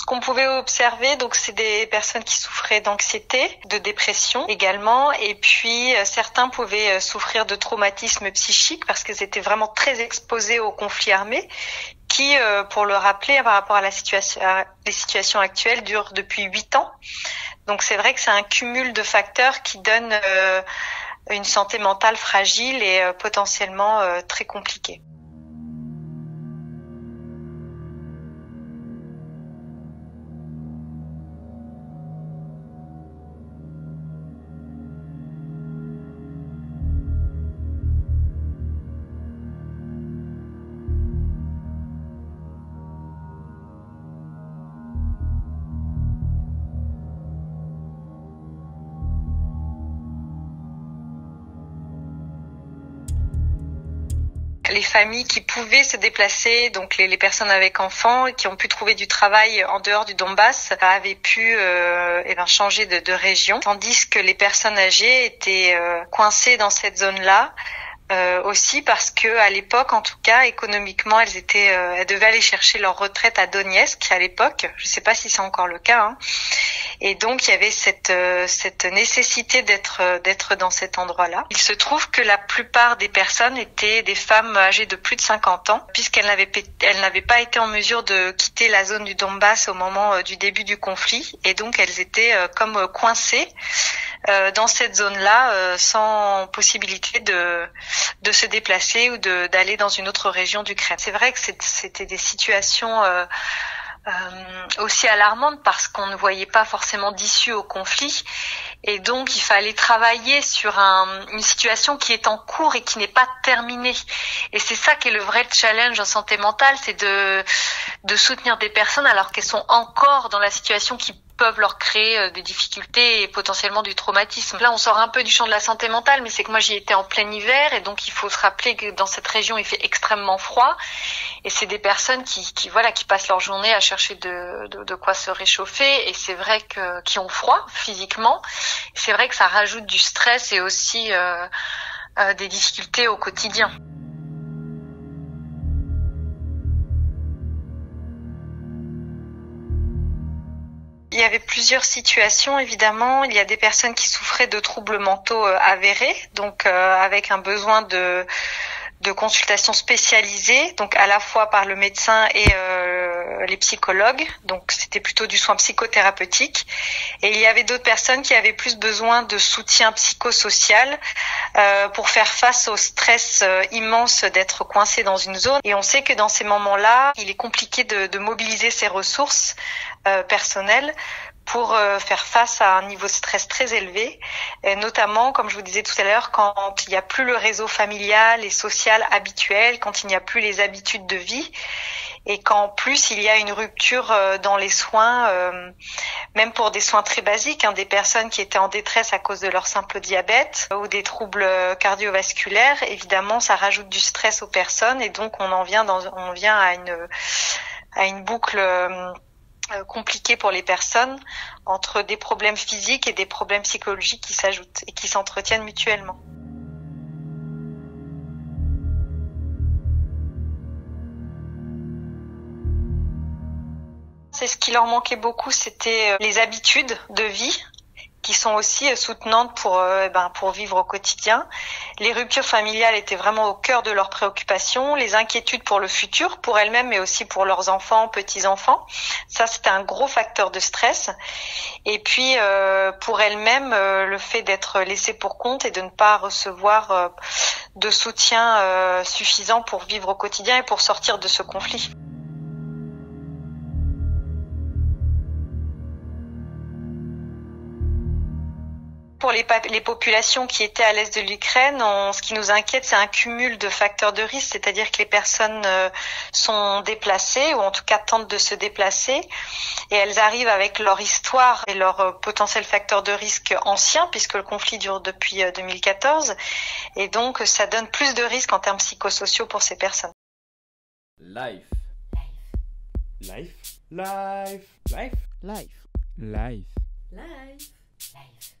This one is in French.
Ce qu'on pouvait observer, donc, c'est des personnes qui souffraient d'anxiété, de dépression également, et puis certains pouvaient souffrir de traumatismes psychiques parce qu'ils étaient vraiment très exposés aux conflits armés, qui, pour le rappeler, par rapport à les situations actuelles, durent depuis 8 ans. Donc c'est vrai que c'est un cumul de facteurs qui donne une santé mentale fragile et potentiellement très compliquée. Les familles qui pouvaient se déplacer, donc les personnes avec enfants qui ont pu trouver du travail en dehors du Donbass, avaient pu changer de région, tandis que les personnes âgées étaient coincées dans cette zone-là. Aussi parce que à l'époque, en tout cas, économiquement, elles devaient aller chercher leur retraite à Donetsk à l'époque. Je ne sais pas si c'est encore le cas. Hein. Et donc, il y avait cette nécessité d'être dans cet endroit-là. Il se trouve que la plupart des personnes étaient des femmes âgées de plus de 50 ans, puisqu'elles n'avaient pas été en mesure de quitter la zone du Donbass au moment du début du conflit. Et donc, elles étaient comme coincées dans cette zone-là, sans possibilité de se déplacer ou d'aller dans une autre région d'Ukraine. C'est vrai que c'était des situations aussi alarmantes parce qu'on ne voyait pas forcément d'issue au conflit, et donc il fallait travailler sur une situation qui est en cours et qui n'est pas terminée. Et c'est ça qui est le vrai challenge en santé mentale, c'est de soutenir des personnes alors qu'elles sont encore dans la situation qui peuvent leur créer des difficultés et potentiellement du traumatisme. Là, on sort un peu du champ de la santé mentale, mais c'est que moi, j'y étais en plein hiver, et donc il faut se rappeler que dans cette région, il fait extrêmement froid, et c'est des personnes qui passent leur journée à chercher de quoi se réchauffer, et c'est vrai qui ont froid physiquement. C'est vrai que ça rajoute du stress et aussi des difficultés au quotidien. Il y avait plusieurs situations, évidemment. Il y a des personnes qui souffraient de troubles mentaux avérés, donc avec un besoin de consultations spécialisées, donc à la fois par le médecin et les psychologues. Donc c'était plutôt du soin psychothérapeutique. Et il y avait d'autres personnes qui avaient plus besoin de soutien psychosocial pour faire face au stress immense d'être coincé dans une zone. Et on sait que dans ces moments-là, il est compliqué de mobiliser ses ressources personnelles pour faire face à un niveau de stress très élevé, et notamment, comme je vous disais tout à l'heure, quand il n'y a plus le réseau familial et social habituel, quand il n'y a plus les habitudes de vie, et qu'en plus il y a une rupture dans les soins, même pour des soins très basiques, des personnes qui étaient en détresse à cause de leur simple diabète ou des troubles cardiovasculaires. Évidemment, ça rajoute du stress aux personnes, et donc on vient à une boucle compliqué pour les personnes, entre des problèmes physiques et des problèmes psychologiques qui s'ajoutent et qui s'entretiennent mutuellement. C'est ce qui leur manquait beaucoup, c'était les habitudes de vie, qui sont aussi soutenantes pour vivre au quotidien. Les ruptures familiales étaient vraiment au cœur de leurs préoccupations, les inquiétudes pour le futur, pour elles-mêmes, mais aussi pour leurs enfants, petits-enfants. Ça, c'était un gros facteur de stress. Et puis, pour elles-mêmes, le fait d'être laissées pour compte et de ne pas recevoir de soutien suffisant pour vivre au quotidien et pour sortir de ce conflit. Pour les populations qui étaient à l'est de l'Ukraine, ce qui nous inquiète, c'est un cumul de facteurs de risque, c'est-à-dire que les personnes sont déplacées, ou en tout cas tentent de se déplacer, et elles arrivent avec leur histoire et leurs potentiels facteurs de risque anciens, puisque le conflit dure depuis 2014, et donc ça donne plus de risques en termes psychosociaux pour ces personnes. Life. Life. Life. Life. Life. Life. Life. Life.